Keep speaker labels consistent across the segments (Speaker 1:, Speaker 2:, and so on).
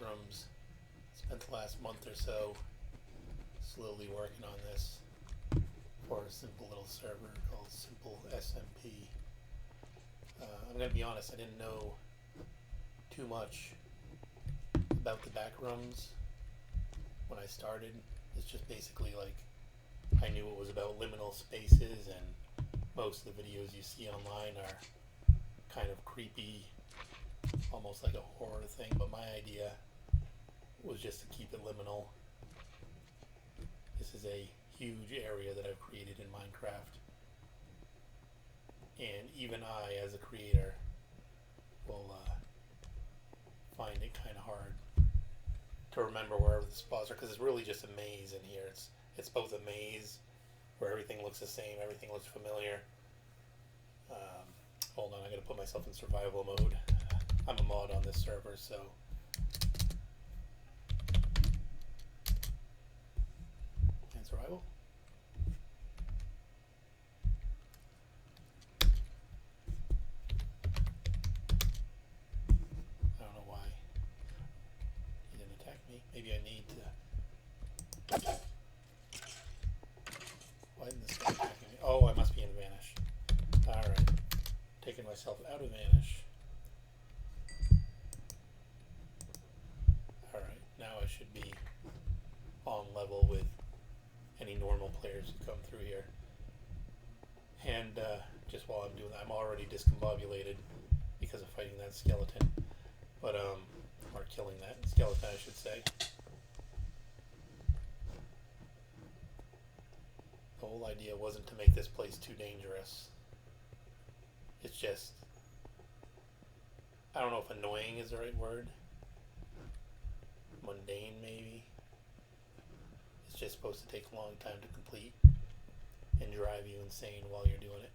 Speaker 1: backrooms. Spent the last month or so slowly working on this for a simple little server called Simple SMP. I'm going to be honest, I didn't know too much about the backrooms when I started. It's just basically like I knew it was about liminal spaces, and most of the videos you see online are kind of creepy, almost like a horror thing, but my idea was just to keep it liminal. This is a huge area that I've created in Minecraft, and even I, as a creator, will find it kind of hard to remember wherever the spots are, because it's really just a maze in here. It's both a maze where everything looks the same, everything looks familiar. Hold on, I gotta put myself in survival mode. I'm a mod on this server, so in survival. I don't know why he didn't attack me. Maybe I need to. Why didn't this guy attack me? Oh, I must be in Vanish. Alright. Taking myself out of Vanish. Alright, now I should be on level with any normal players who come through here. And just while I'm doing that, I'm already discombobulated because of fighting that skeleton. But, or killing that skeleton, I should say. The whole idea wasn't to make this place too dangerous. It's just, I don't know if annoying is the right word. Mundane, maybe. It's just supposed to take a long time to complete and drive you insane while you're doing it.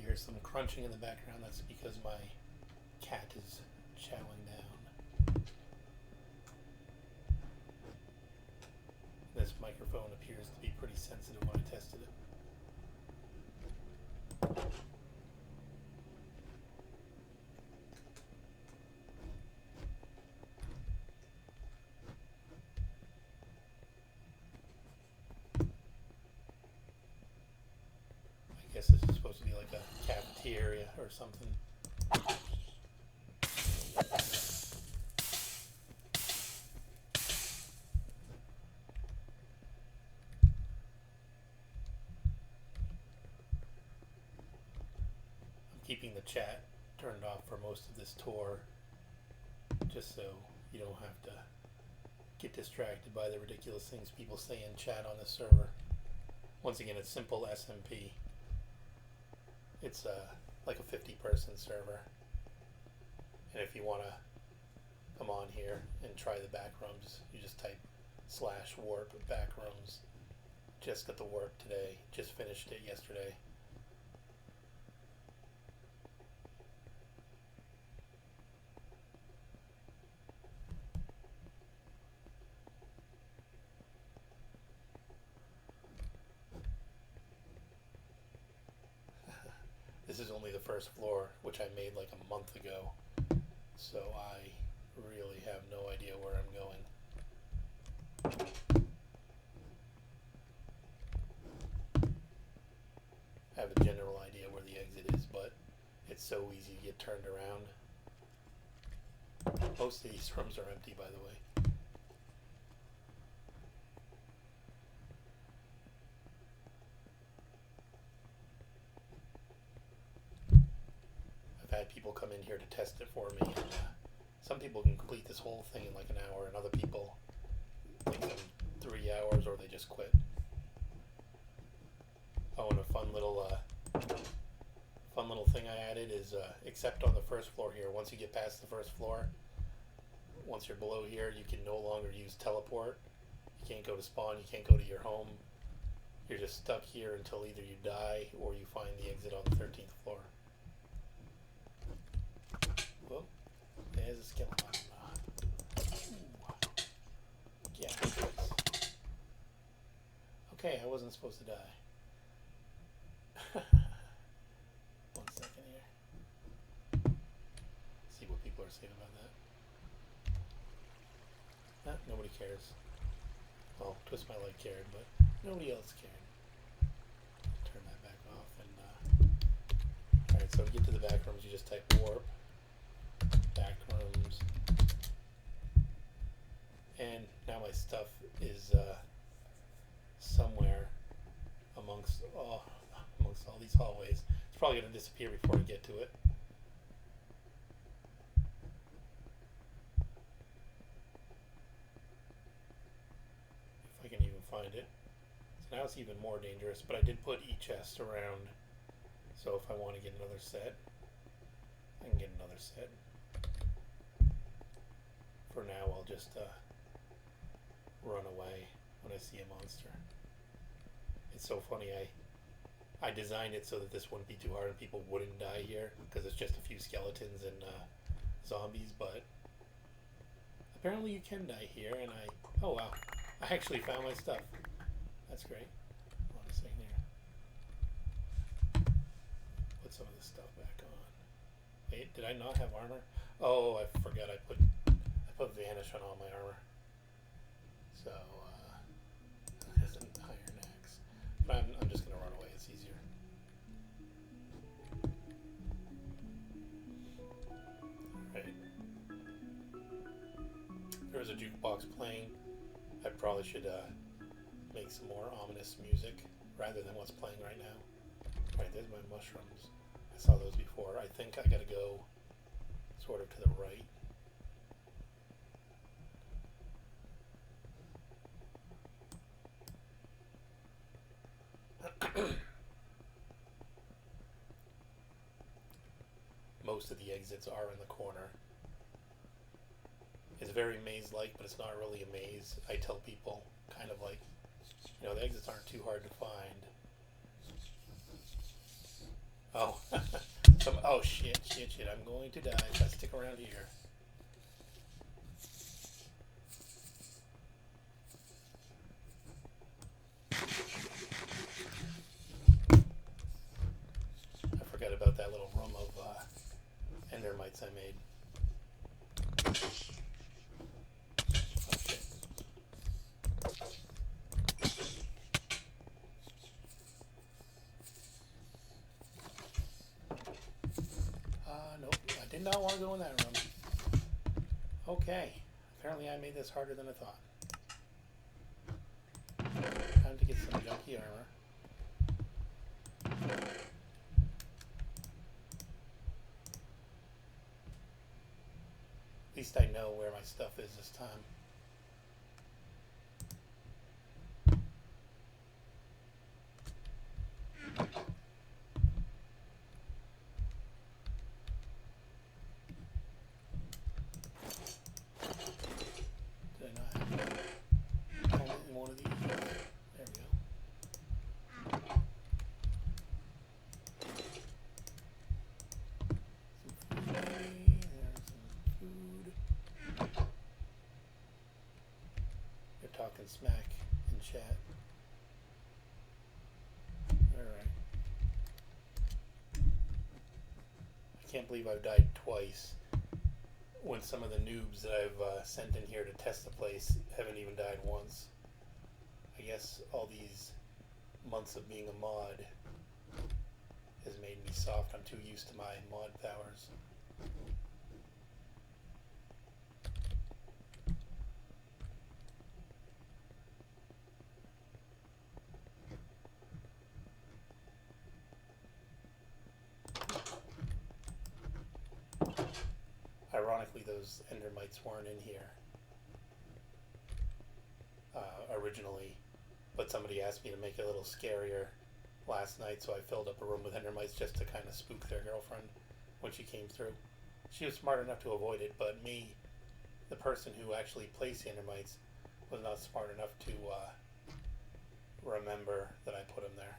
Speaker 1: There's some crunching in the background. That's because my cat is chowing down. This microphone appears to be pretty sensitive when I tested it. I guess this is supposed to be like a cafeteria or something. I'm keeping the chat turned off for most of this tour, just so you don't have to get distracted by the ridiculous things people say in chat on this server. Once again, it's Simple SMP. It's like a 50-person server, and if you want to come on here and try the backrooms, you just type /warp backrooms. Just got the warp today, just finished it yesterday. This is only the first floor, which I made like a month ago, so I really have no idea where I'm going. I have a general idea where the exit is, but it's so easy to get turned around. Most of these rooms are empty, by the way. I've had people come in here to test it for me, and some people can complete this whole thing in like an hour, and other people take them 3 hours, or they just quit. Oh, and a fun little thing I added is except on the first floor here. Once you get past the first floor, once you're below here, you can no longer use teleport. You can't go to spawn. You can't go to your home. You're just stuck here until either you die or you find the exit on the 13th floor. Whoa, there's a skeleton. Yeah. Okay, I wasn't supposed to die. One second here. See what people are saying about that. Nobody cares. Well, Twist My Leg cared, but nobody else cared. Turn that back off and alright, so to get to the back rooms you just type warp back rooms, and now my stuff is somewhere amongst all these hallways. It's probably going to disappear before I get to it. If I can even find it. So now it's even more dangerous, but I did put e-chest around, so if I want to get another set, I can get another set. For now, I'll just run away when I see a monster. It's so funny, I designed it so that this wouldn't be too hard and people wouldn't die here, because it's just a few skeletons and zombies, but apparently you can die here, and oh wow, I actually found my stuff. That's great. Hold on a second here. Put some of this stuff back on. Wait, did I not have armor? Oh, I forgot I put vanish on all my armor. So, there's an iron axe. But I'm just gonna run away, it's easier. Alright. If there was a jukebox playing, I probably should make some more ominous music rather than what's playing right now. Alright, there's my mushrooms. I saw those before. I think I gotta go sort of to the right. Most of the exits are in the corner. It's very maze-like, but it's not really a maze. I tell people, kind of like, you know, the exits aren't too hard to find. Oh, oh shit, I'm going to die if I stick around here. I forgot about that little room of endermites I made. Nope, I did not want to go in that room. Okay, apparently I made this harder than I thought. Time to get some junky armor. At least I know where my stuff is this time. Did I not have one of these? There we go. Talking smack in chat. Alright. I can't believe I've died twice when some of the noobs that I've sent in here to test the place haven't even died once. I guess all these months of being a mod has made me soft. I'm too used to my mod powers. Ironically, those endermites weren't in here originally, but somebody asked me to make it a little scarier, last night, so I filled up a room with endermites just to kind of spook their girlfriend when she came through. She was smart enough to avoid it, but me, the person who actually placed the endermites, was not smart enough to remember that I put them there.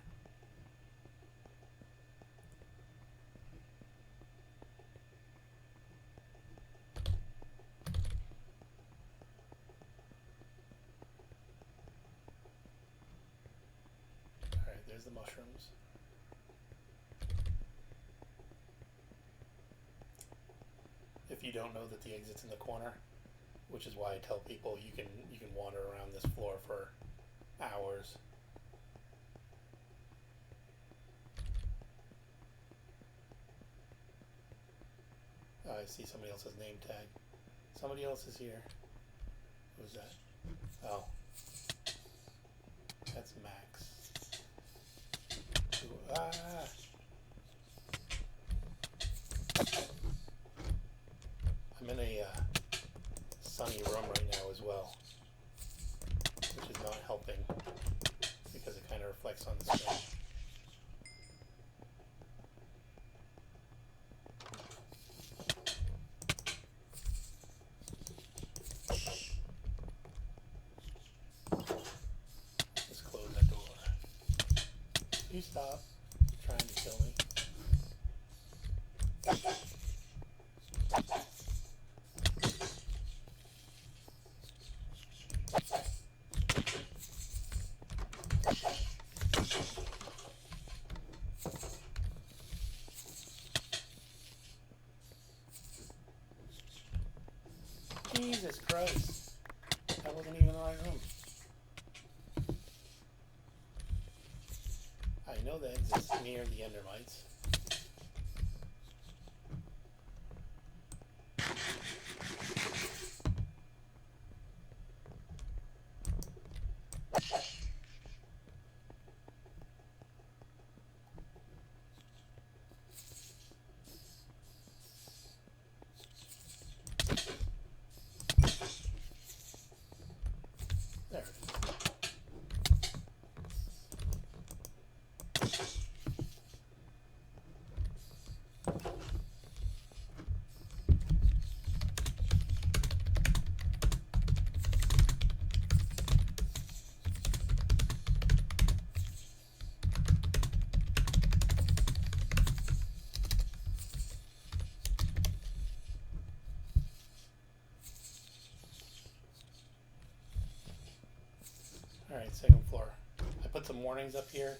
Speaker 1: Alright, there's the mushrooms. If you don't know that the exit's in the corner, which is why I tell people you can wander around this floor for hours. Oh, I see somebody else's name tag. Somebody else is here. Who's that? Oh. That's Max. Ooh, ah! I'm in a sunny room right now as well, which is not helping because it kind of reflects on the screen. Just close that door. You stop trying to kill me. Jesus Christ. That wasn't even the right room. I know the exit's near the endermites. There it is. Alright, second floor. I put some warnings up here.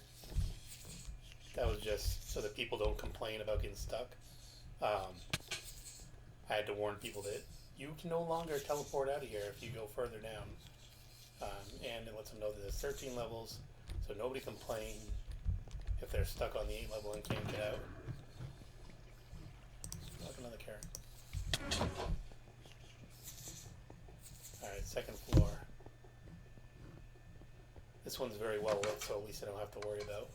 Speaker 1: That was just so that people don't complain about getting stuck. I had to warn people that you can no longer teleport out of here if you go further down. And it lets them know that there's 13 levels, so nobody complain if they're stuck on the 8th level and can't get out. Look, another carrot. Alright, second floor. This one's very well lit, so at least I don't have to worry about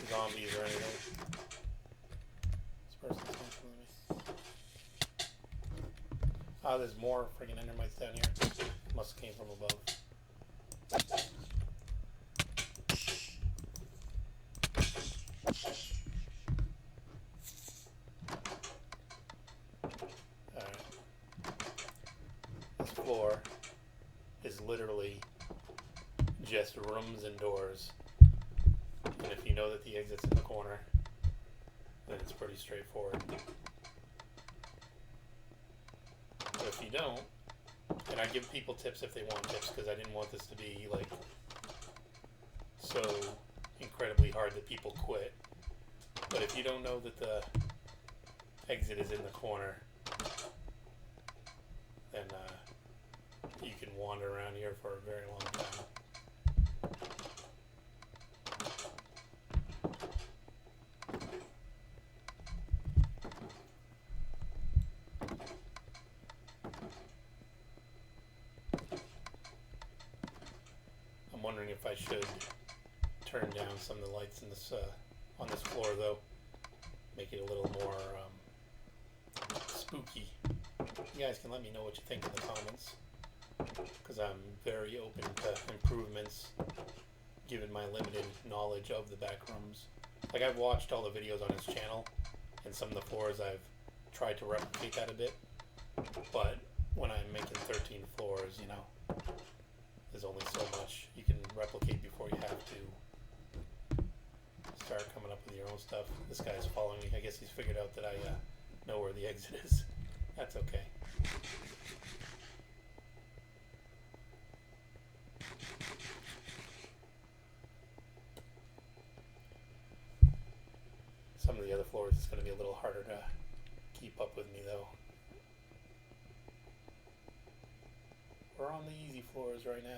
Speaker 1: zombies or anything. This person's not killing me. Ah, there's more friggin' endermites down here. Must have came from above. Alright. This floor is literally just rooms and doors. And if you know that the exit's in the corner, then it's pretty straightforward. But if you don't, and I give people tips if they want tips, because I didn't want this to be like so incredibly hard that people quit. But if you don't know that the exit is in the corner, then you can wander around here for a very long time. I'm wondering if I should turn down some of the lights in this on this floor, though, make it a little more spooky. You guys can let me know what you think in the comments, because I'm very open to improvements given my limited knowledge of the backrooms. Like, I've watched all the videos on his channel, and some of the floors I've tried to replicate that a bit, but when I'm making 13 floors, you know, there's only so much you can replicate before you have to start coming up with your own stuff. This guy's following me. I guess he's figured out that I know where the exit is. That's okay. Some of the other floors it's going to be a little harder to keep up with me though. We're on the easy floors right now.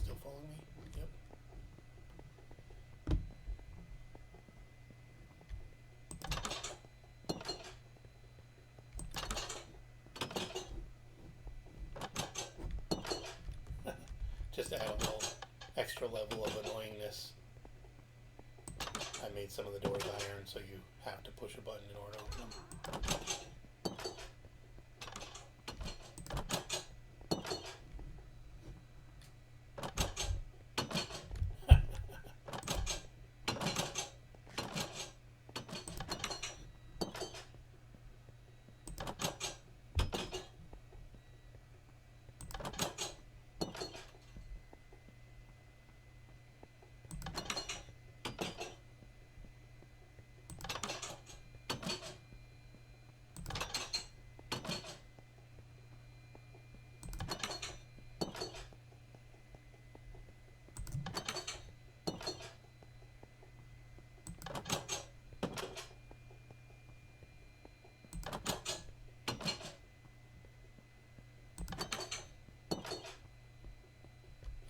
Speaker 1: Still following me? Yep. Just to add a little extra level of annoyingness, I made some of the doors iron, so you have to push a button in order to open them.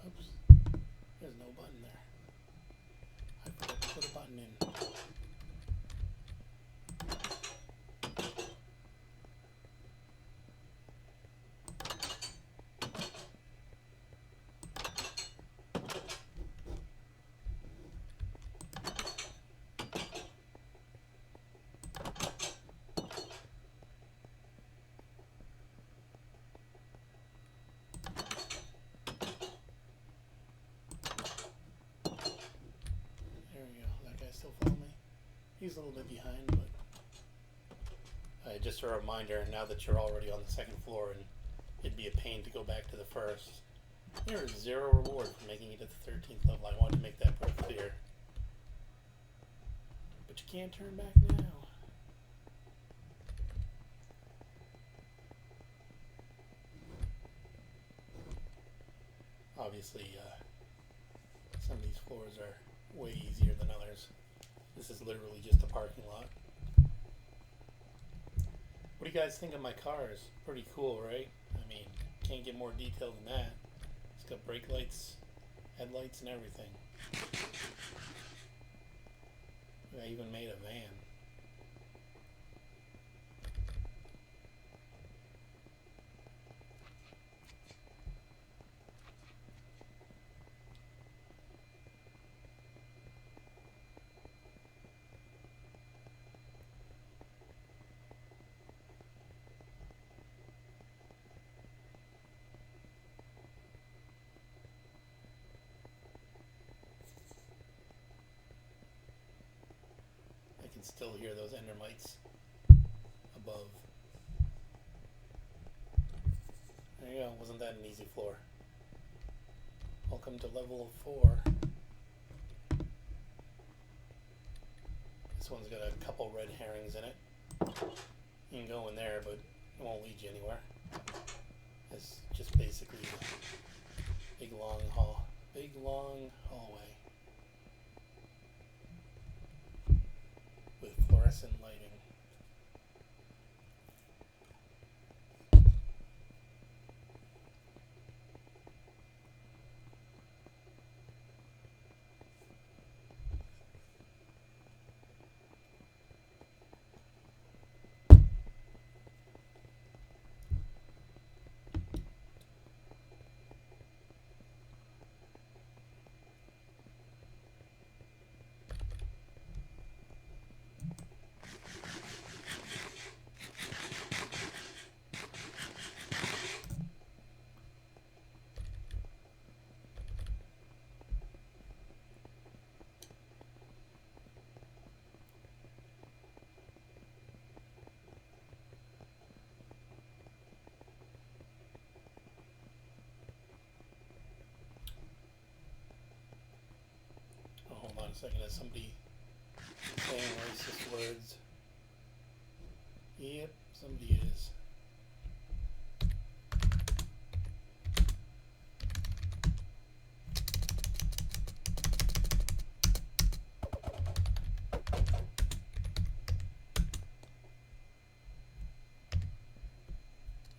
Speaker 1: Oops, there's no button there. I forgot to put a button in. There we go. That guy still follow me? He's a little bit behind, but just a reminder, now that you're already on the second floor and it'd be a pain to go back to the first, there is 0 reward for making it to the 13th level. I wanted to make that part clear. But you can't turn back now. Obviously, some of these floors are way easier than others. This is literally just a parking lot. What do you guys think of my cars? Pretty cool, right? I mean, can't get more detailed than that. It's got brake lights, headlights, and everything. I even made a van. I can still hear those endermites above. There you go, wasn't that an easy floor? Welcome to level 4. This one's got a couple red herrings in it. You can go in there, but it won't lead you anywhere. It's just basically a big long hallway with fluorescent lighting. on a second. Is somebody saying racist words? Yep, somebody is.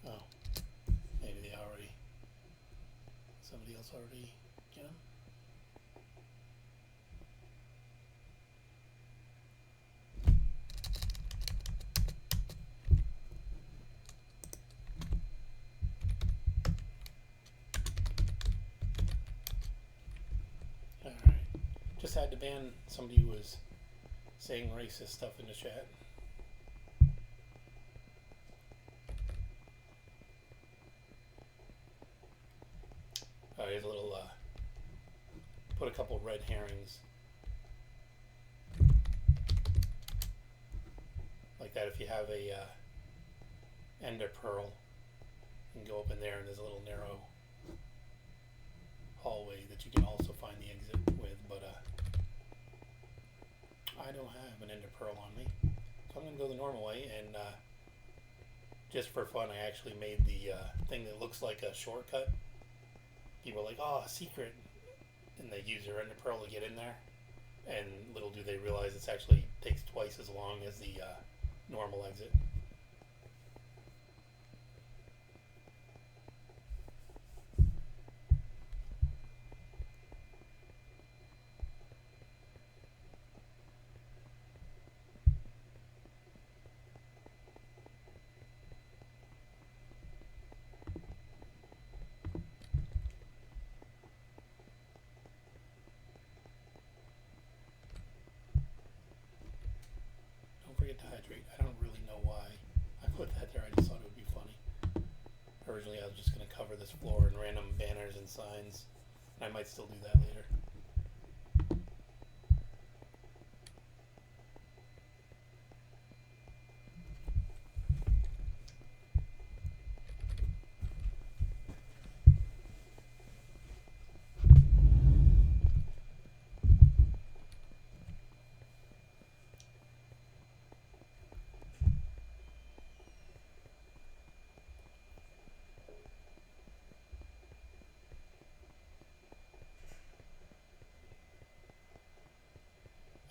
Speaker 1: Oh, maybe they already, somebody else already get them? Alright. Just had to ban somebody who was saying racist stuff in the chat. Here's a little, put a couple red herrings. Like that, if you have a ender pearl, you can go up in there and there's a little narrow hallway that you can also find the exit with, but I don't have an ender pearl on me, so I'm going to go the normal way. And just for fun, I actually made the thing that looks like a shortcut. People are like, oh, a secret, and they use their ender pearl to get in there, and little do they realize it's actually takes twice as long as the normal exit. Forget to hydrate. I don't really know why I put that there. I just thought it would be funny. Originally I was just going to cover this floor in random banners and signs. I might still do that later.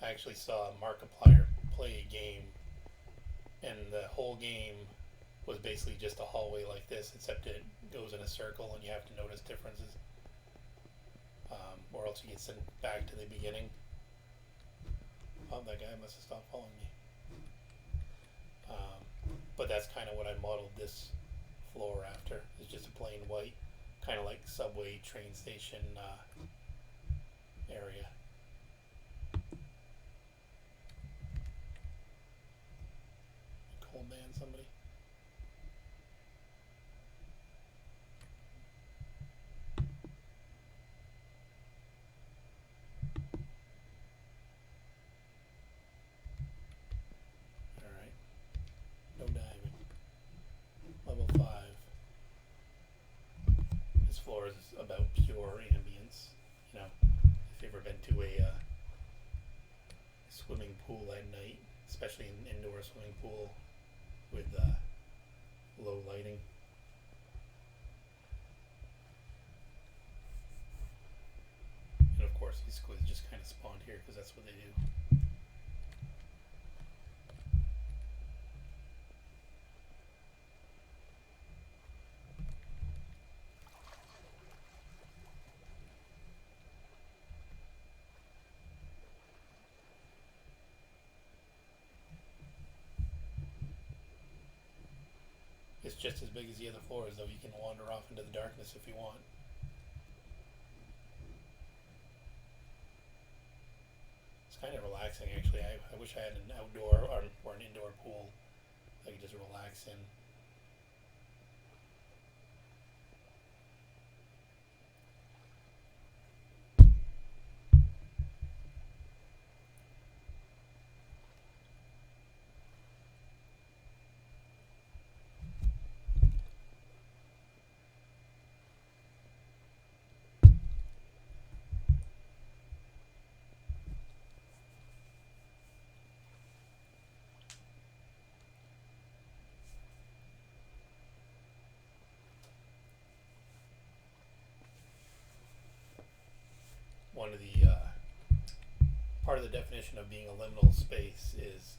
Speaker 1: I actually saw Markiplier play a game, and the whole game was basically just a hallway like this, except it goes in a circle and you have to notice differences, or else you get sent back to the beginning. Oh, that guy must have stopped following me. But that's kind of what I modeled this floor after. It's just a plain white, kind of like subway train station area. Cold ban somebody. Alright. No diving. Level 5. This floor is about pure ambience. You know, if you've ever been to a swimming pool at night, especially an indoor swimming pool with low lighting. And of course these squids just kind of spawned here because that's what they do. It's just as big as the other floors, though. You can wander off into the darkness if you want. It's kind of relaxing, actually. I wish I had an outdoor or an indoor pool I could just relax in. one of the part of the definition of being a liminal space is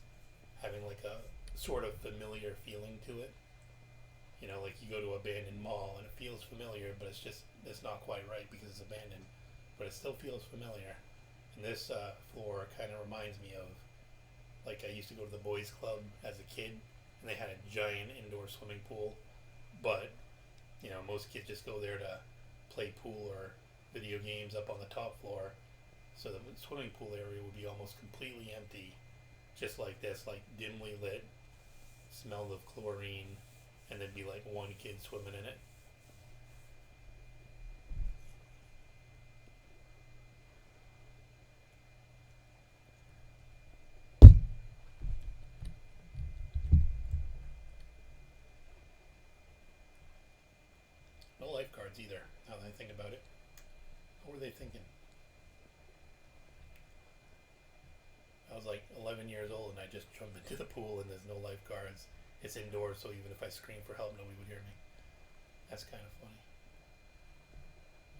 Speaker 1: having like a sort of familiar feeling to it. You know, like you go to an abandoned mall and it feels familiar, but it's not quite right because it's abandoned, but it still feels familiar. And this floor kind of reminds me of, like, I used to go to the boys club as a kid, and they had a giant indoor swimming pool, but you know, most kids just go there to play pool or video games up on the top floor. So the swimming pool area would be almost completely empty, just like this, like dimly lit, smell of chlorine, and there'd be like one kid swimming in it. No lifeguards either, now that I think about it. What were they thinking? I was like 11 years old and I just jumped into the pool and there's no lifeguards. It's indoors, so even if I screamed for help, nobody would hear me. That's kind of funny.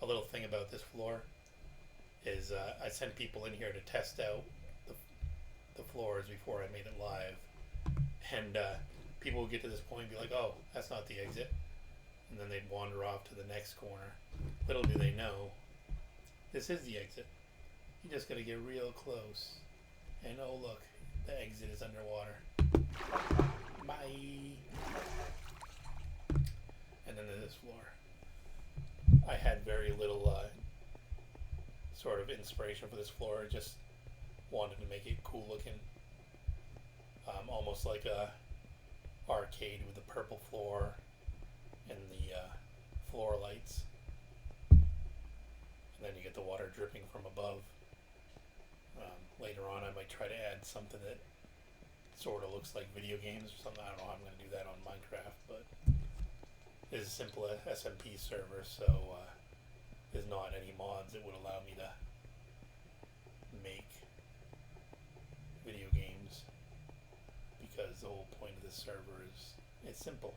Speaker 1: A little thing about this floor is I sent people in here to test out the floors before I made it live. And people would get to this point and be like, oh, that's not the exit. And then they'd wander off to the next corner. Little do they know, this is the exit. You just gotta get real close. And oh look, the exit is underwater. Bye. And then there's this floor. I had very little sort of inspiration for this floor. I just wanted to make it cool looking. Almost like a arcade with the purple floor and the floor lights. And then you get the water dripping from above. Later on I might try to add something that sort of looks like video games or something. I don't know how I'm going to do that on Minecraft, but it's a simple SMP server, so there's not any mods that would allow me to make video games, because the whole point of this server is it's simple.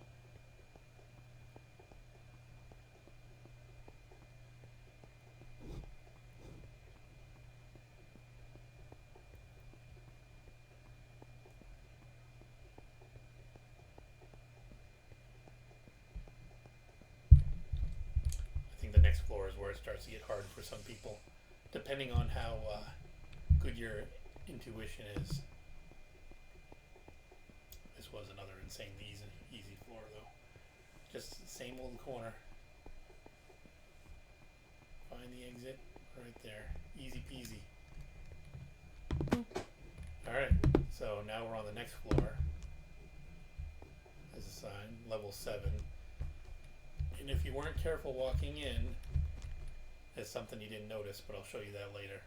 Speaker 1: The next floor is where it starts to get hard for some people, depending on how good your intuition is. This was another insanely easy floor though. Just the same old corner. Find the exit right there. Easy peasy. Alright, so now we're on the next floor. There's a sign, level 7. And if you weren't careful walking in, it's something you didn't notice, but I'll show you that later.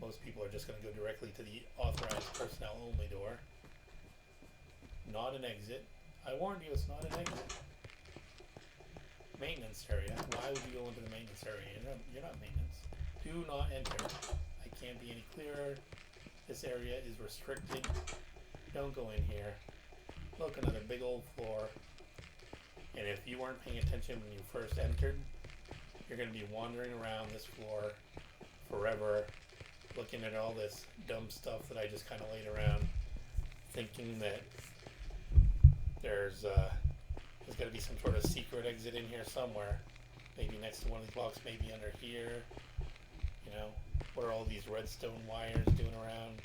Speaker 1: Most people are just going to go directly to the authorized personnel only door. Not an exit. I warned you, it's not an exit. Maintenance area. Why would you go into the maintenance area? You're not maintenance. Do not enter. I can't be any clearer. This area is restricted. Don't go in here. Look, another big old floor. And if you weren't paying attention when you first entered, you're going to be wandering around this floor forever, looking at all this dumb stuff that I just kind of laid around, thinking that there's got to be some sort of secret exit in here somewhere. Maybe next to one of these blocks, maybe under here. You know, what are all these redstone wires doing around?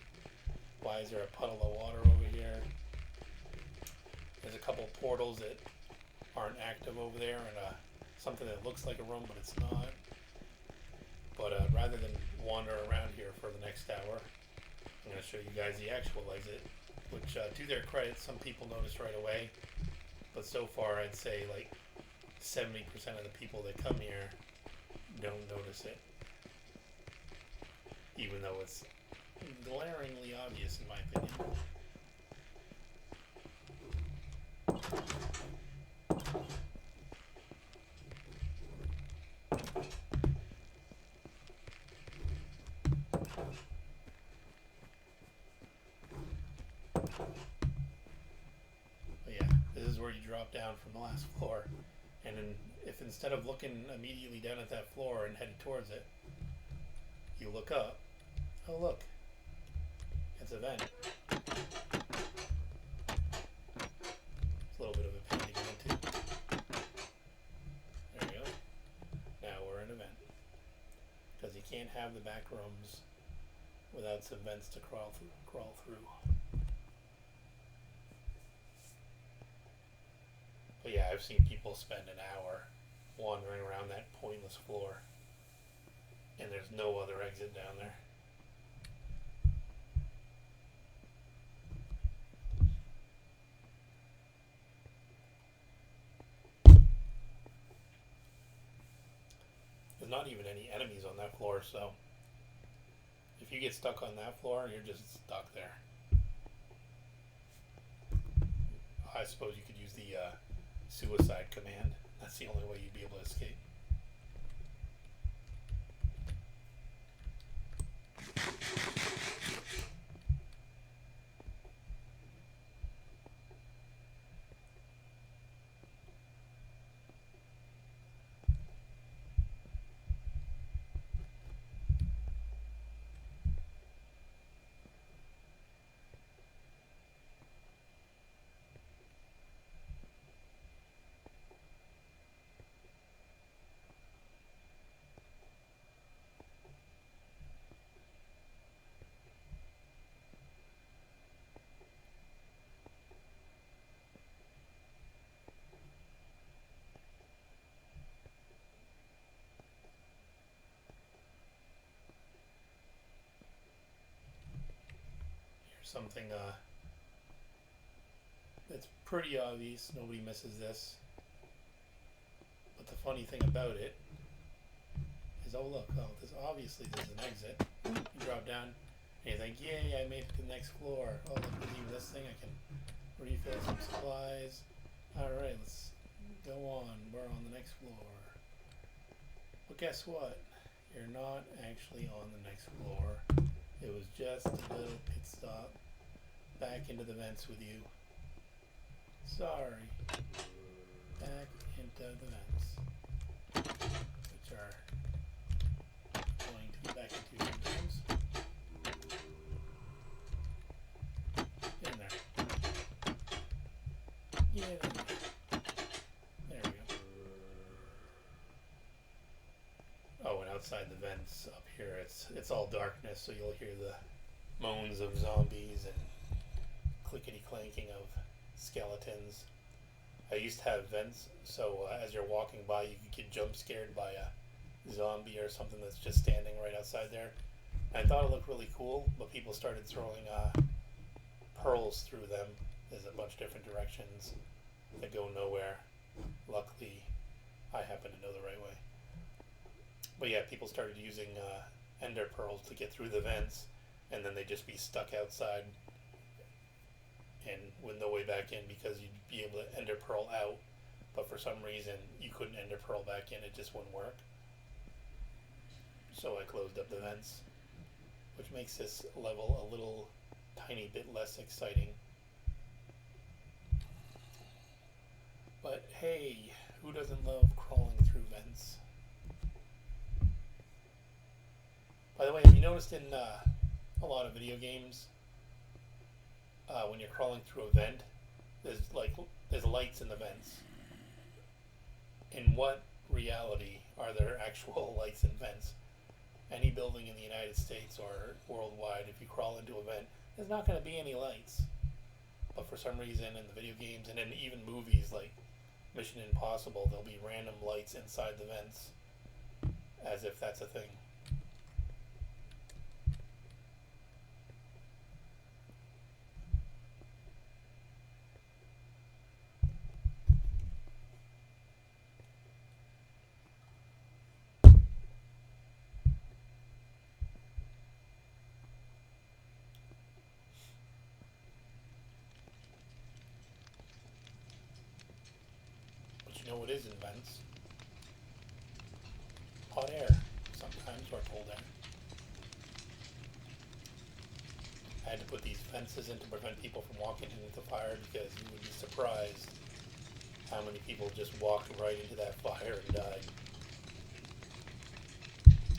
Speaker 1: Why is there a puddle of water over here? There's a couple portals that aren't active over there, and something that looks like a room but it's not. But rather than wander around here for the next hour, I'm going to show you guys the actual exit, which to their credit, some people noticed right away, but so far I'd say like 70% of the people that come here don't notice it, even though it's glaringly obvious in my opinion. But yeah, this is where you drop down from the last floor, and then if instead of looking immediately down at that floor and headed towards it, You look up. Oh, look. It's a vent. It's a little bit of a pain to get into. There we go. Now we're in a vent. Because you can't have the back rooms without some vents to crawl through. But yeah, I've seen people spend an hour wandering around that pointless floor. And there's no other exit down there. There's not even any enemies on that floor, so if you get stuck on that floor, you're just stuck there. I suppose you could use the suicide command. That's the only way you'd be able to escape. Here's something that's pretty obvious. Nobody misses this. But the funny thing about it is, oh look, this obviously there's an exit. You drop down and you think, yay, I made it to the next floor. Oh look, there's even this thing. I can refill some supplies. Alright, let's go on. We're on the next floor. But guess what? You're not actually on the next floor. It was just a little pit stop back into the vents with you. Sorry. Back into the vents. Which are going to be back into sometimes. Get in there. Get in there. There we go. Oh, and outside the vents up here, it's all darkness, so you'll hear the moans of zombies and clickety clanking of skeletons. I used to have vents, so as you're walking by, you could get jump scared by a zombie or something that's just standing right outside there. And I thought it looked really cool, but people started throwing pearls through them. There's a bunch of different directions that go nowhere. Luckily, I happen to know the right way. But yeah, people started using ender pearls to get through the vents, and then they'd just be stuck outside and with no way back in, because you'd be able to ender pearl out, but for some reason you couldn't ender pearl back in. It just wouldn't work. So I closed up the vents, which makes this level a little tiny bit less exciting. But hey, who doesn't love crawling through vents? By the way, have you noticed in a lot of video games, when you're crawling through a vent, there's lights in the vents. In what reality are there actual lights in vents? Any building in the United States or worldwide, if you crawl into a vent, there's not going to be any lights. But for some reason in the video games and in even movies like Mission Impossible, there'll be random lights inside the vents, as if that's a thing. You know what is in vents? Hot air, sometimes, or cold air. I had to put these fences in to prevent people from walking into the fire, because you would be surprised how many people just walked right into that fire and died.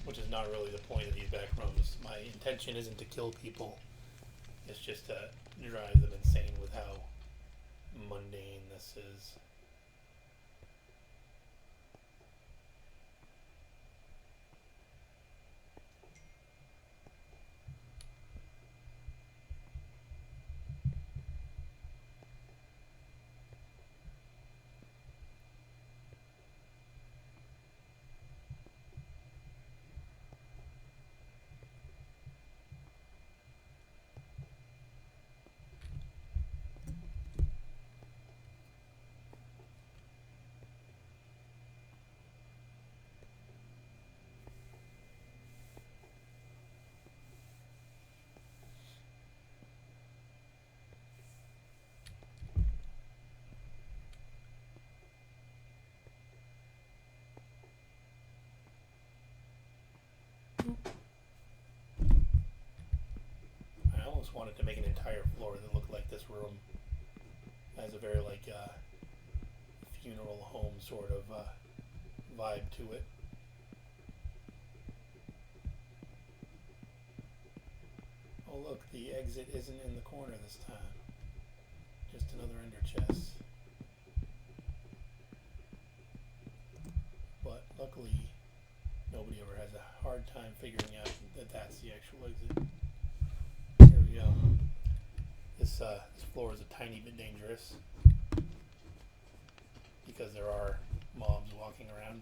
Speaker 1: which is not really the point of these back rooms. My intention isn't to kill people, it's just to drive them insane with how mundane this is. I almost wanted to make an entire floor that looked like this room. It has a very funeral home sort of vibe to it. Oh look, the exit isn't in the corner this time. Just another ender chest. But luckily, nobody ever has a hard time figuring out that that's the actual exit. There we go. This floor is a tiny bit dangerous because there are mobs walking around.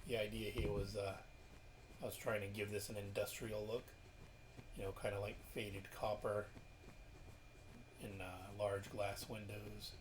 Speaker 1: The idea here was I was trying to give this an industrial look, kind of like faded copper and large glass windows.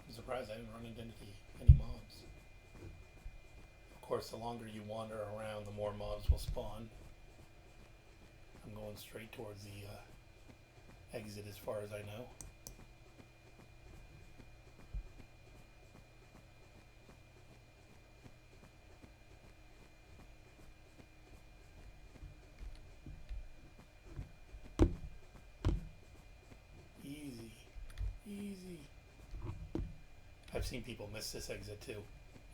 Speaker 1: I'm surprised I didn't run into any mobs. Of course, the longer you wander around, the more mobs will spawn. I'm going straight towards the exit as far as I know. Easy. Easy. I've seen people miss this exit too.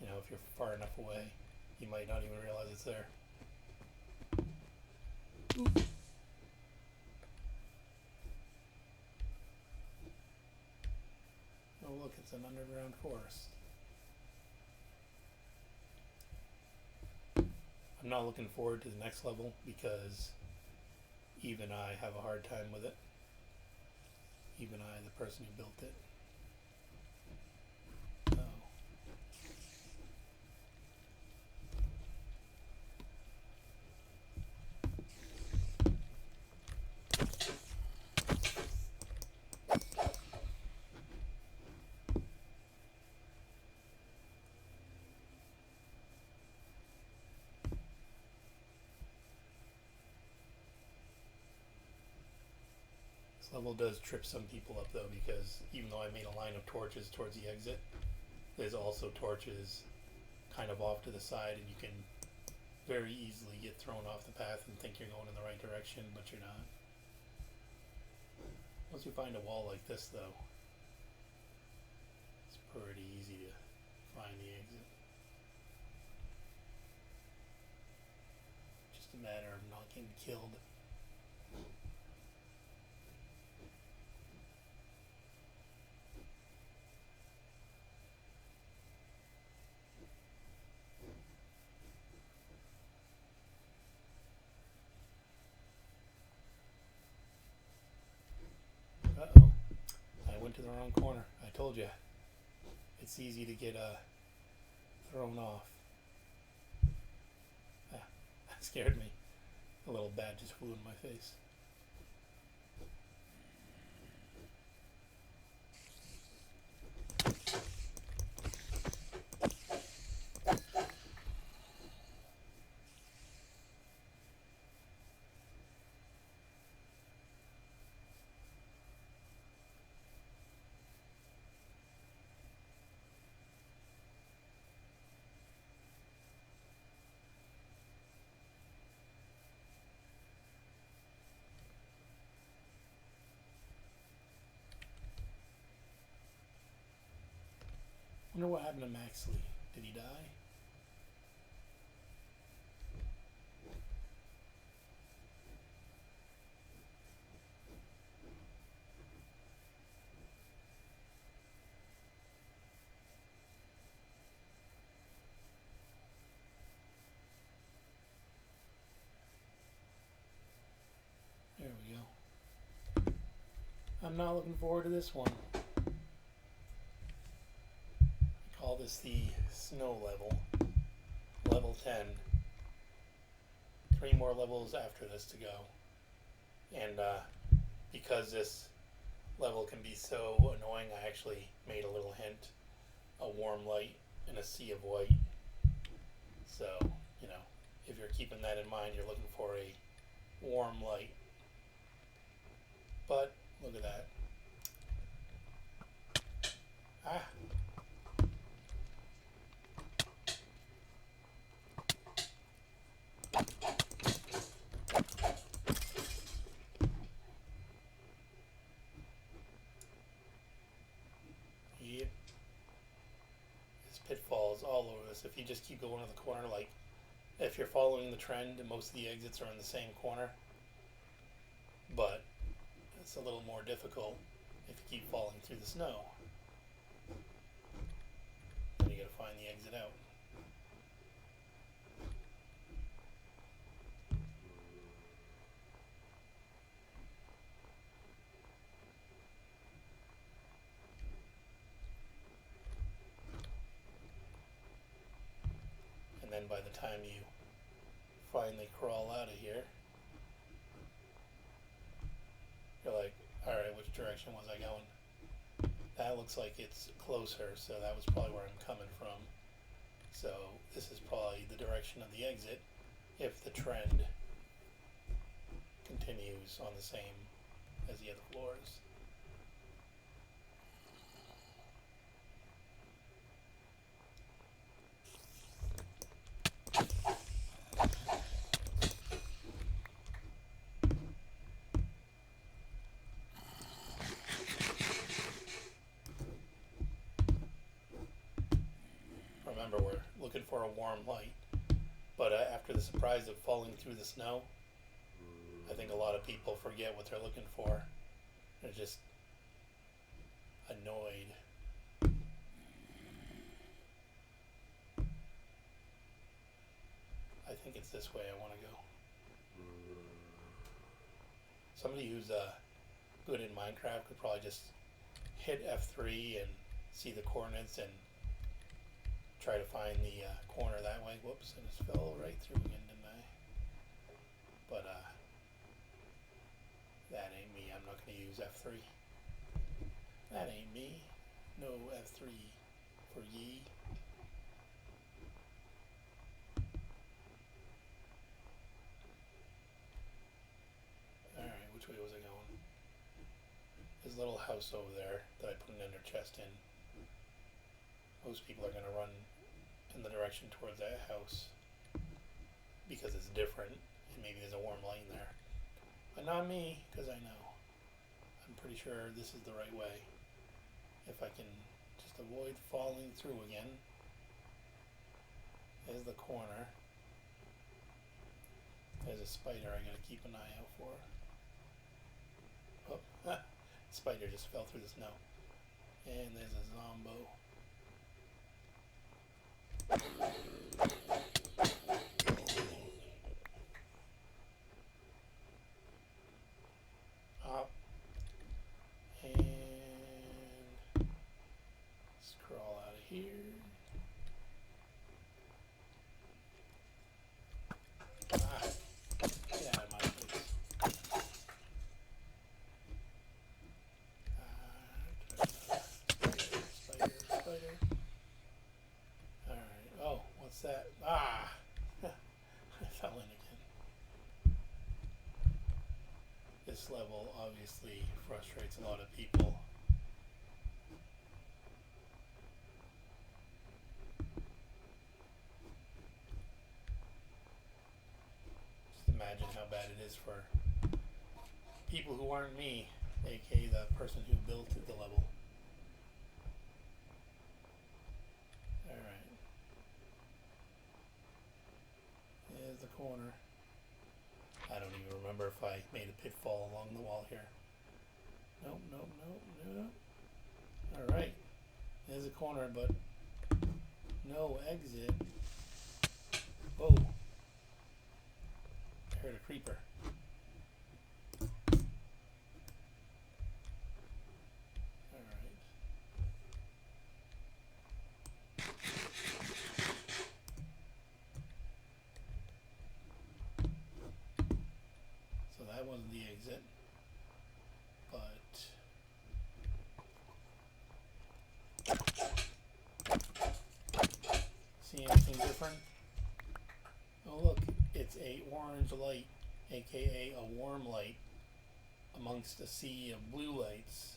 Speaker 1: If you're far enough away, you might not even realize it's there. Oop. Oh look, it's an underground forest. I'm not looking forward to the next level because even I have a hard time with it. Even I, the person who built it. This level does trip some people up though, because even though I made a line of torches towards the exit, there's also torches kind of off to the side, and you can very easily get thrown off the path and think you're going in the right direction, but you're not. Once you find a wall like this though, it's pretty easy to find the exit. Just a matter of not getting killed. wrong corner. I told you. It's easy to get thrown off. Ah, that scared me. A little bat just flew in my face. I wonder what happened to Maxley. Did he die? There we go. I'm not looking forward to this one. I call this the snow level. Level 10. 3 more levels after this to go. And because this level can be so annoying, I actually made a little hint. A warm light and a sea of white. So, you know, if you're keeping that in mind, you're looking for a warm light. But, look at that. Ah. Yep. There's pitfalls all over this. If you just keep going to the corner, like, if you're following the trend, most of the exits are in the same corner. But it's a little more difficult if you keep falling through the snow. Then you gotta find the exit out. And then by the time you finally crawl out of here, you're like, alright, which direction was I going? That looks like it's closer, so that was probably where I'm coming from. So this is probably the direction of the exit if the trend continues on the same as the other floors. Remember, we're looking for a warm light, but after the surprise of falling through the snow, I think a lot of people forget what they're looking for. They're just annoyed. I think it's this way I want to go. Somebody who's good in Minecraft could probably just hit F3 and see the coordinates and try to find the corner that way. Whoops, I just fell right through again, didn't I? But that ain't me. I'm not going to use F3. That ain't me. No F3 for ye. Alright, which way was I going? There's a little house over there that I put an ender chest in. Most people are going to run in the direction towards that house because it's different and maybe there's a warm light in there. But not me, because I know. I'm pretty sure this is the right way. If I can just avoid falling through again. There's the corner. There's a spider I gotta keep an eye out for. Oh, spider just fell through the snow. And there's a zombo. Up. And Ah! I fell in again. This level obviously frustrates a lot of people. Just imagine how bad it is for people who aren't me, aka the person who built the level. Alright. There's the corner. I don't even remember if I made a pitfall along the wall here. Nope, nope, nope, nope. Alright. There's a corner, but no exit. Whoa. I heard a creeper. Alright. So that wasn't the exit. But see anything different? Oh look, it's a orange light, aka a warm light amongst a sea of blue lights.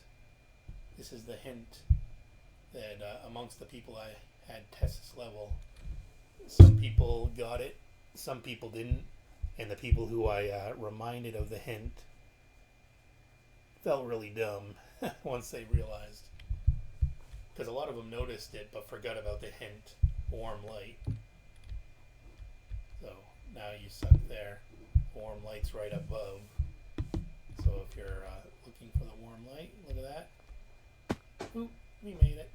Speaker 1: This is the hint that amongst the people I had test this level, some people got it, some people didn't, and the people who I reminded of the hint felt really dumb once they realized. Because a lot of them noticed it but forgot about the hint, warm light. So now you suck there. Warm light's right above. So if you're looking for the warm light, look at that. Oop, we made it.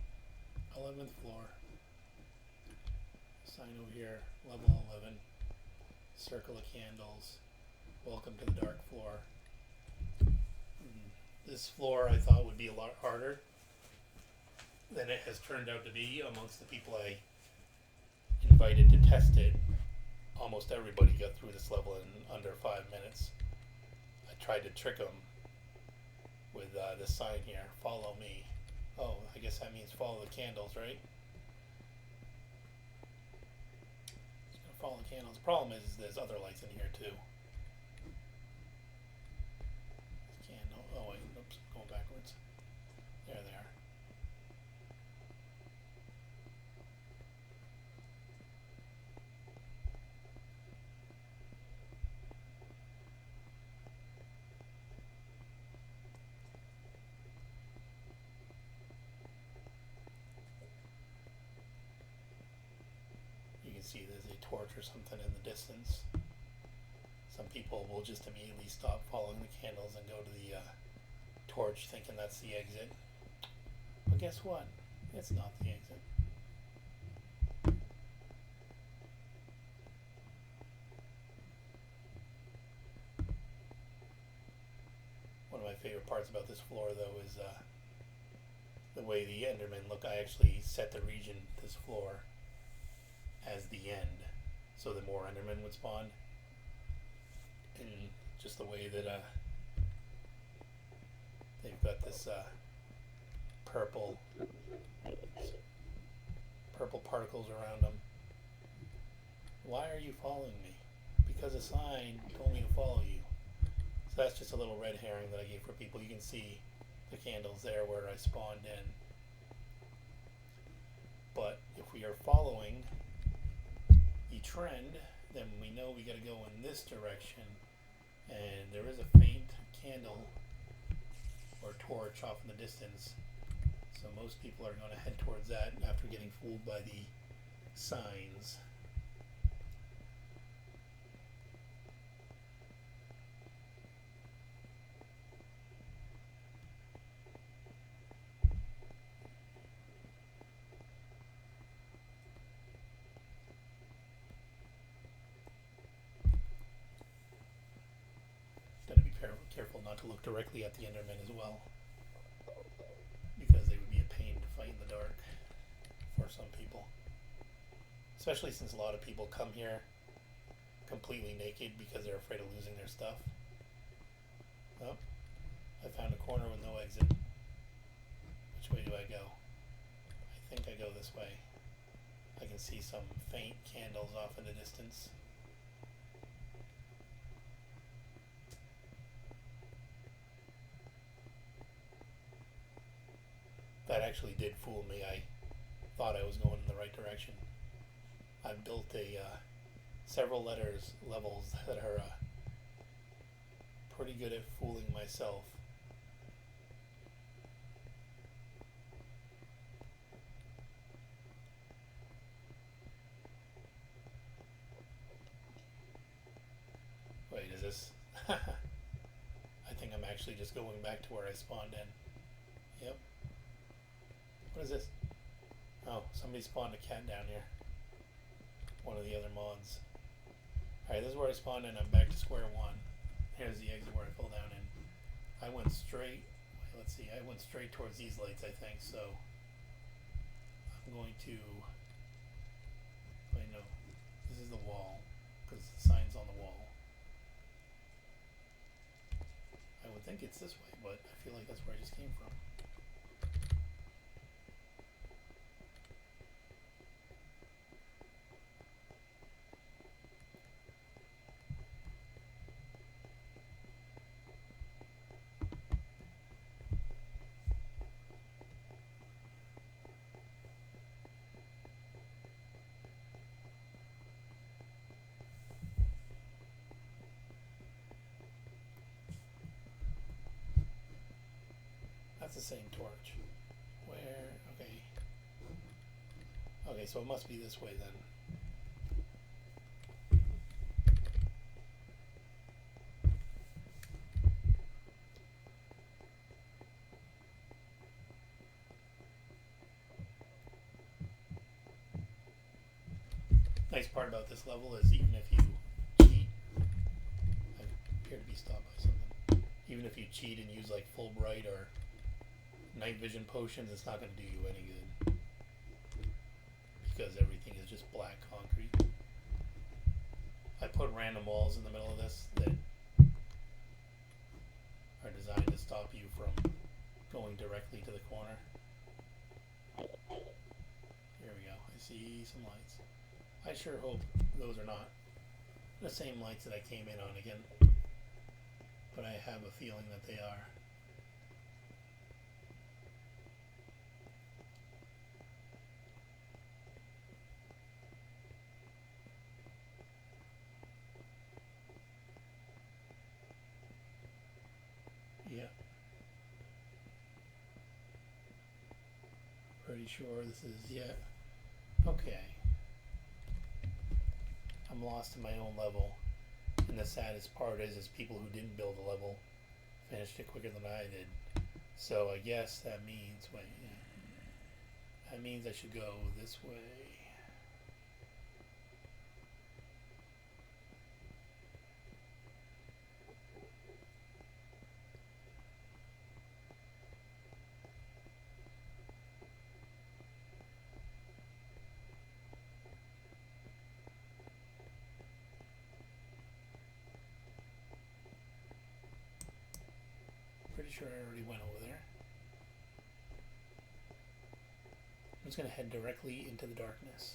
Speaker 1: 11th floor. Sign over here, level 11. Circle of candles. Welcome to the dark floor. This floor I thought would be a lot harder than it has turned out to be amongst the people I invited to test it. Almost everybody got through this level in under 5 minutes. I tried to trick them with this sign here, follow me. Oh, I guess that means follow the candles, right? Just gonna follow the candles. The problem is there's other lights in here too. Candle. Oh wait, oops, going backwards. There they are. You can see there's a torch or something in the distance. Some people will just immediately stop following the candles and go to the torch thinking that's the exit. But guess what? It's not the exit. One of my favorite parts about this floor though is the way the Endermen look. I actually set the region, this floor, as the end, so that more Endermen would spawn. And just the way that they've got this purple particles around them. Why are you following me? Because a sign told me to follow you. So that's just a little red herring that I gave for people. You can see the candles there where I spawned in. But if we are following the trend, then we know we gotta go in this direction. And there is a faint candle or torch off in the distance. So most people are going to head towards that after getting fooled by the signs. Gotta be careful not to look directly at the Endermen as well, because they would be a pain to fight in the dark for some people. Especially since a lot of people come here completely naked because they're afraid of losing their stuff. Oh, I found a corner with no exit. Which way do I go? I think I go this way. I can can see some faint candles off in the distance. That actually did fool me. I thought I was going in the right direction. I've built several levels that are pretty good at fooling myself. Wait, is this? I think I'm actually just going back to where I spawned in. Yep. What is this? Oh, somebody spawned a cat down here. One of the other mods. Alright, this is where I spawned in. I'm back to square one. Here's the exit where I fell down in. I went straight. Let's see. I went straight towards these lights, I think. So I'm going to. Wait, no. This is the wall because the sign's on the wall. I would think it's this way, but I feel like that's where I just came from. That's the same torch. Where? Okay. Okay, so it must be this way then. Nice part about this level is even if you cheat, I appear to be stopped by something. Even if you cheat and use like full bright or night vision potions, it's not going to do you any good because everything is just black concrete. I put random walls in the middle of this that are designed to stop you from going directly to the corner. Here we go. I see some lights. I sure hope those are not the same lights that I came in on again, but I have a feeling that they are. Yeah. Pretty sure this is, yeah. Okay. I'm lost in my own level, and the saddest part is people who didn't build a level finished it quicker than I did. So I guess that means, wait, that means I should go this way. Pretty sure I already went over there. I'm just going to head directly into the darkness.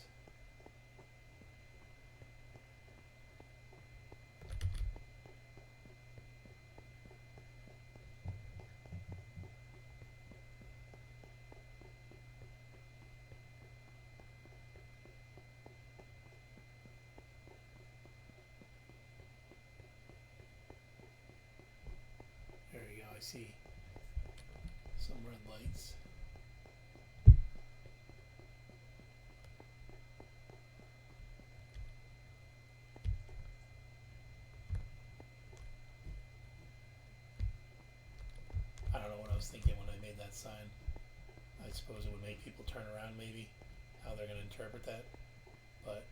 Speaker 1: There we go, I see some red lights. I don't know what I was thinking when I made that sign. I suppose it would make people turn around maybe, how they're going to interpret that, but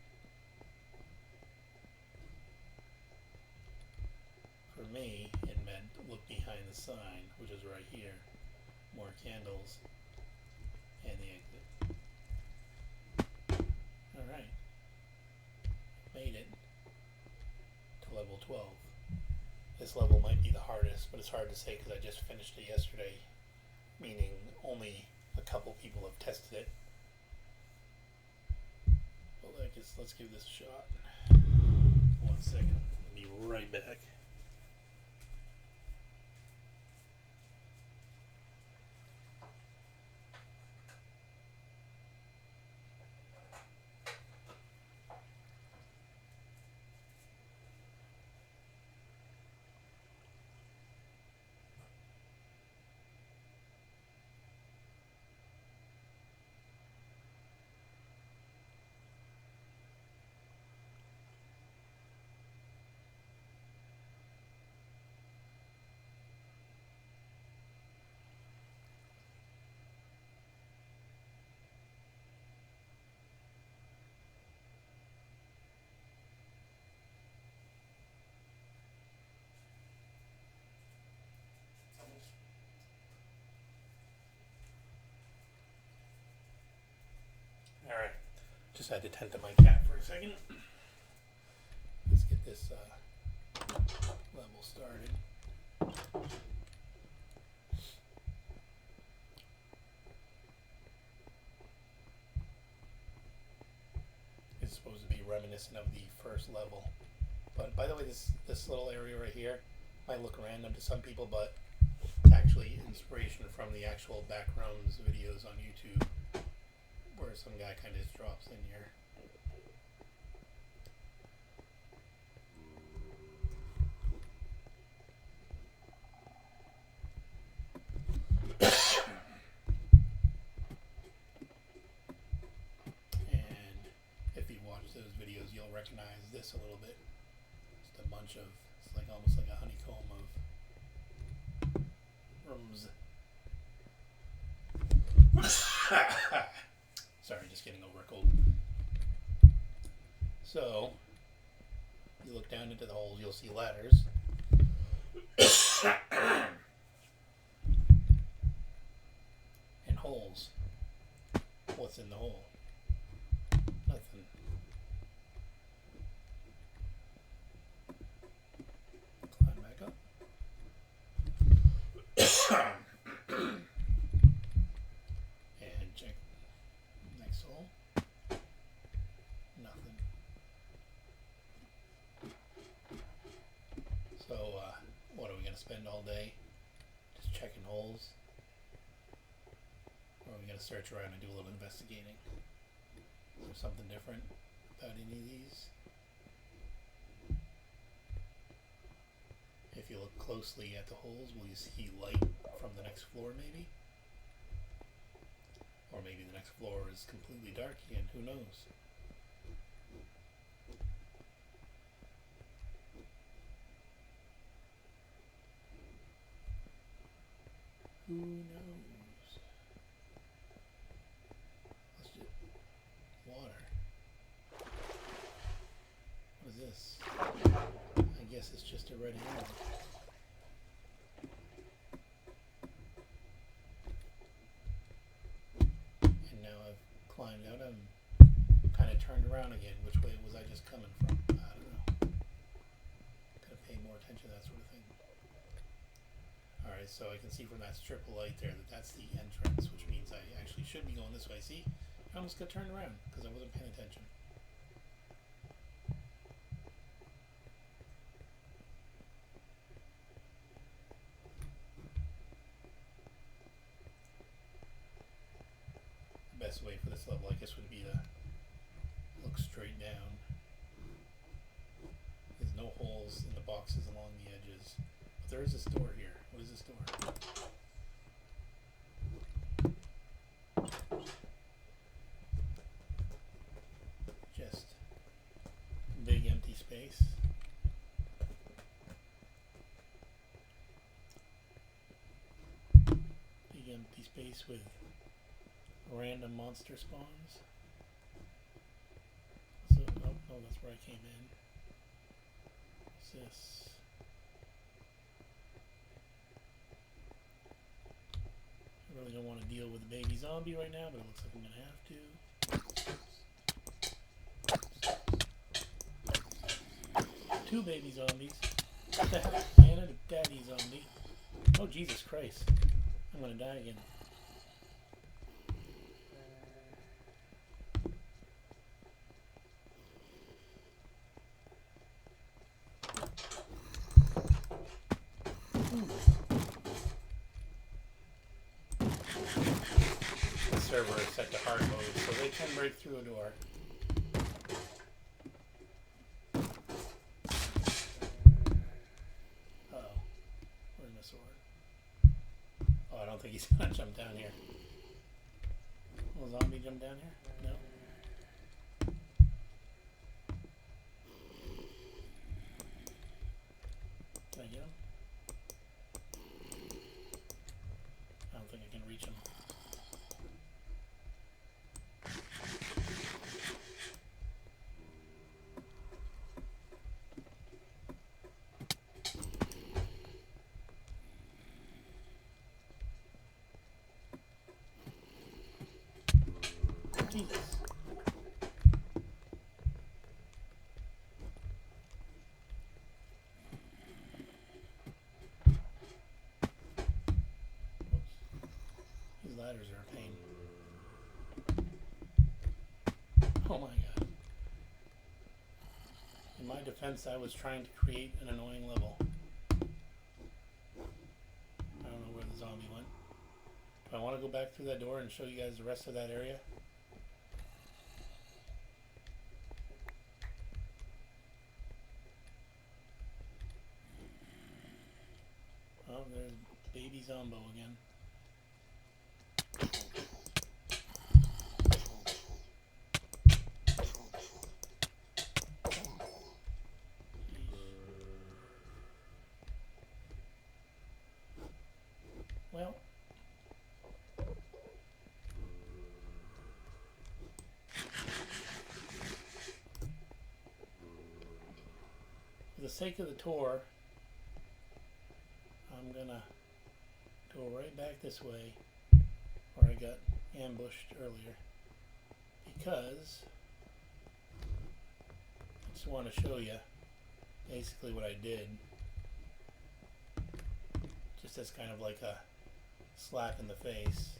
Speaker 1: for me it meant look behind the sign, which is right here. More candles and the exit. Alright, made it to level 12. This level might be the hardest, but it's hard to say because I just finished it yesterday, meaning only a couple people have tested it. Well, I guess let's give this a shot. 1 second. I'll be right back. Alright, just had to tend to my cat for a second. Let's get this level started. It's supposed to be reminiscent of the first level. But by the way, this little area right here might look random to some people, but it's actually inspiration from the actual backrooms videos on YouTube, where some guy kind of just drops in here. And if you watch those videos, you'll recognize this a little bit. Just a bunch of, it's like almost like a honeycomb of rooms. Sorry, just getting over a cold. So, you look down into the holes, you'll see ladders. And holes. What's in the hole? Nothing. Climb back up. And check next hole. Nothing. So, what are we going to spend all day? Just checking holes? Or are we going to search around and do a little investigating? Is there something different about any of these? If you look closely at the holes, will you see light from the next floor maybe? Or maybe the next floor is completely dark again, who knows? Who knows? Let's do water. What is this? I guess it's just a red herring. And now I've climbed out and kind of turned around again. Which way was I just coming from? I don't know. Gotta pay more attention to that sort of thing. Alright, so I can see from that strip of light there that that's the entrance, which means I actually should be going this way. See? I almost got turned around because I wasn't paying attention. The best way for this level, I guess, would be to look straight down. There's no holes in the boxes along the edges. But there is this door here. What is this door? Just big empty space. Big empty space with random monster spawns. So, oh, that's where I came in. What's this? I really don't want to deal with a baby zombie right now, but it looks like I'm gonna have to. 2 baby zombies. What the hell? And a daddy zombie. Oh, Jesus Christ. I'm gonna die again. server is set to hard mode, so they can break through a door. Uh-oh. Where's my sword? Oh, I don't think he's gonna jump down here. Will zombie jump down here? No. Can I get him? I don't think I can reach him. Jesus. These ladders are a pain. Oh my god. In my defense, I was trying to create an annoying level. I don't know where the zombie went. Do I want to go back through that door and show you guys the rest of that area? Oh, there's baby Zombo again. Well, for the sake of the tour, I'm gonna go right back this way where I got ambushed earlier, because I just want to show you basically what I did, just as kind of like a slap in the face,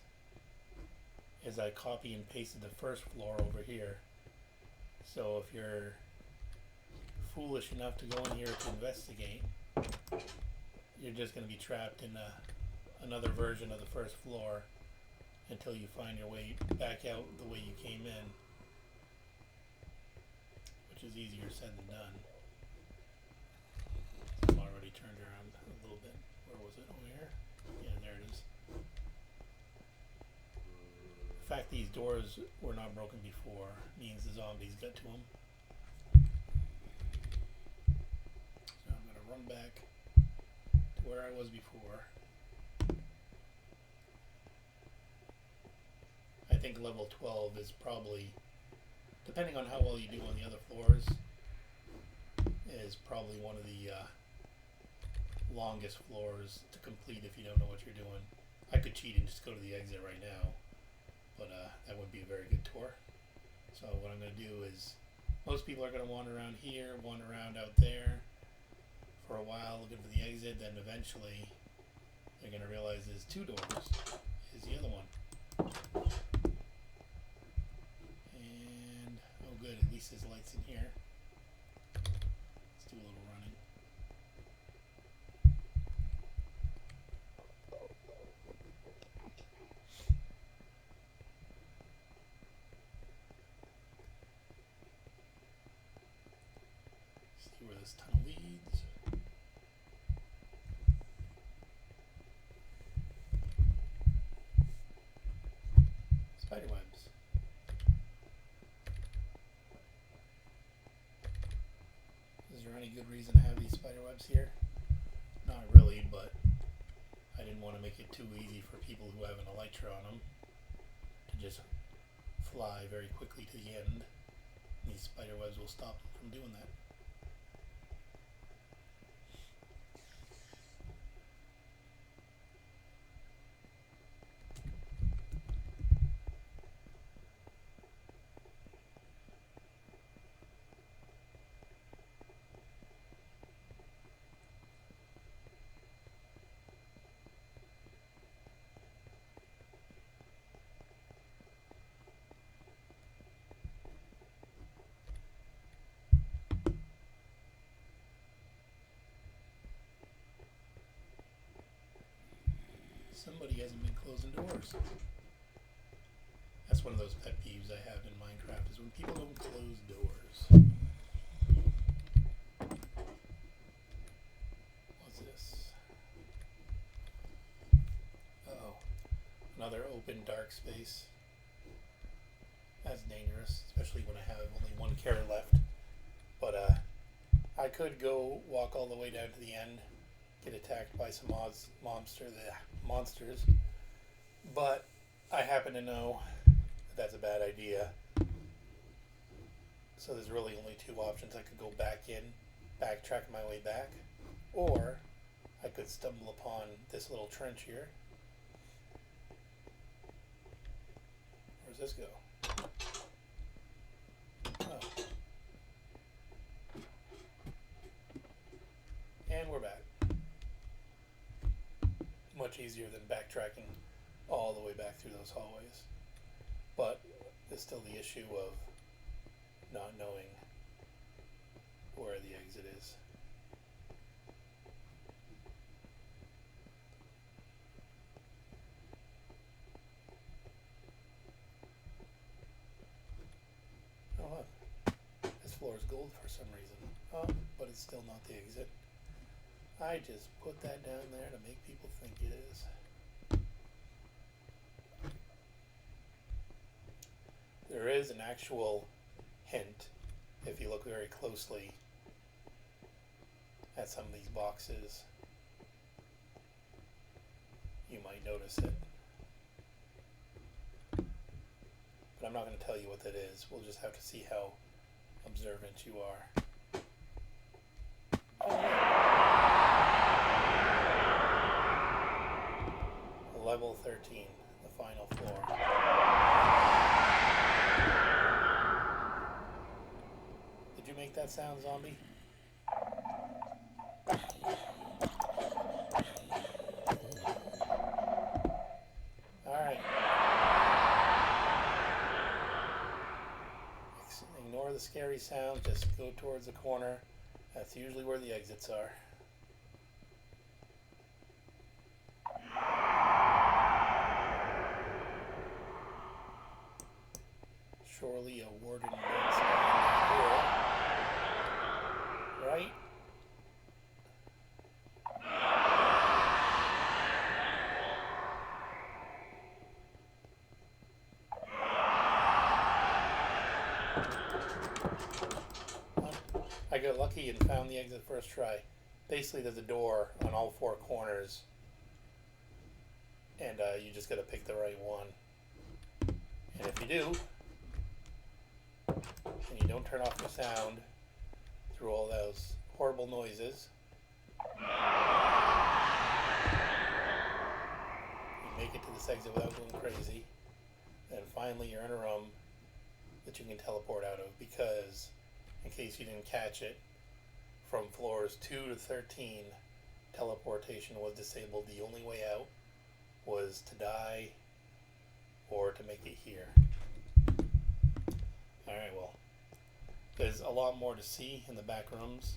Speaker 1: is I copy and pasted the first floor over here. So if you're foolish enough to go in here to investigate, you're just going to be trapped in another version of the first floor until you find your way back out the way you came in, which is easier said than done. I'm already turned around a little bit. Where was it? Over here? Yeah, there it is. The fact these doors were not broken before means the zombies got to them. So I'm going to run back to where I was before. I think level 12 is probably, depending on how well you do on the other floors, is probably one of the longest floors to complete if you don't know what you're doing. I could cheat and just go to the exit right now, but that would be a very good tour. So what I'm going to do is, most people are going to wander around here, wander around out there for a while looking for the exit, then eventually they're going to realize there's two doors. Here's the other one. And, oh good, at least there's lights in here. Let's do a little running. See where this tunnel leads. Spider webs. Is there any good reason to have these spider webs here? Not really, but I didn't want to make it too easy for people who have an elytra on them to just fly very quickly to the end. These spider webs will stop them from doing that. Somebody hasn't been closing doors. That's one of those pet peeves I have in Minecraft is when people don't close doors. What's this? Uh-oh. Another open dark space. That's dangerous, especially when I have only one carrot left. But I could go walk all the way down to the end, get attacked by some monsters, but I happen to know that that's a bad idea. So there's really only two options. I could go back in, backtrack my way back, or I could stumble upon this little trench here. Where's this go? Oh. And we're back. Much easier than backtracking all the way back through those hallways. But there's still the issue of not knowing where the exit is. Oh look, this floor is gold for some reason. Oh, but it's still not the exit. I just put that down there to make people think it is. There is an actual hint, if you look very closely at some of these boxes, you might notice it. But I'm not going to tell you what that is. We'll just have to see how observant you are. Oh, yeah. Level 13, the final floor. Did you make that sound, zombie? Alright. Ignore the scary sound, just go towards the corner. That's usually where the exits are. Surely a warden wants behind the door. Right? I got lucky and found the exit first try. Basically, there's a door on all four corners, and you just got to pick the right one. And if you do, and you don't turn off your sound through all those horrible noises, you make it to this exit without going crazy, then finally you're in a room that you can teleport out of, because in case you didn't catch it, from floors 2 to 13 teleportation was disabled. The only way out was to die or to make it here. Alright, well, there's a lot more to see in the back rooms.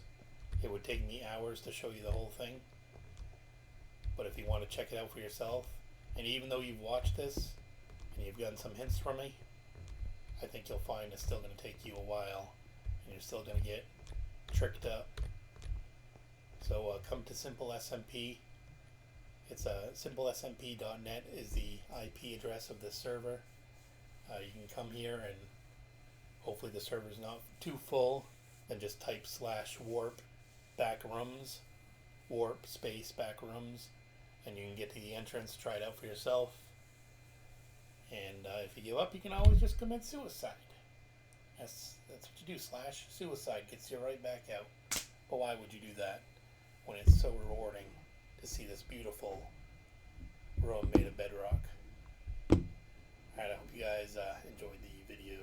Speaker 1: It would take me hours to show you the whole thing, but if you want to check it out for yourself, and even though you've watched this and you've gotten some hints from me, I think you'll find it's still going to take you a while and you're still going to get tricked up. So come to Simple SMP. It's simplesmp.net is the IP address of this server. You can come here, and hopefully the server's not too full, then just type /warp backrooms, warp space backrooms, and you can get to the entrance, try it out for yourself. And if you give up, you can always just commit suicide. That's what you do. /suicide gets you right back out. But why would you do that when it's so rewarding to see this beautiful room made of bedrock? Alright, I hope you guys enjoyed the video.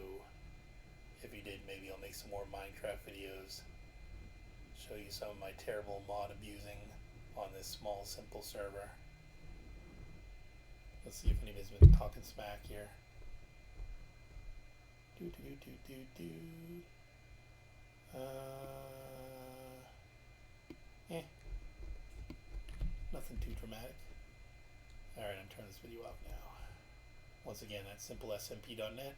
Speaker 1: If you did, maybe I'll make some more Minecraft videos. Show you some of my terrible mod abusing on this small, simple server. Let's see if anybody's been talking smack here. Nothing too dramatic. Alright, I'm turning this video off now. Once again, that's simplesmp.net.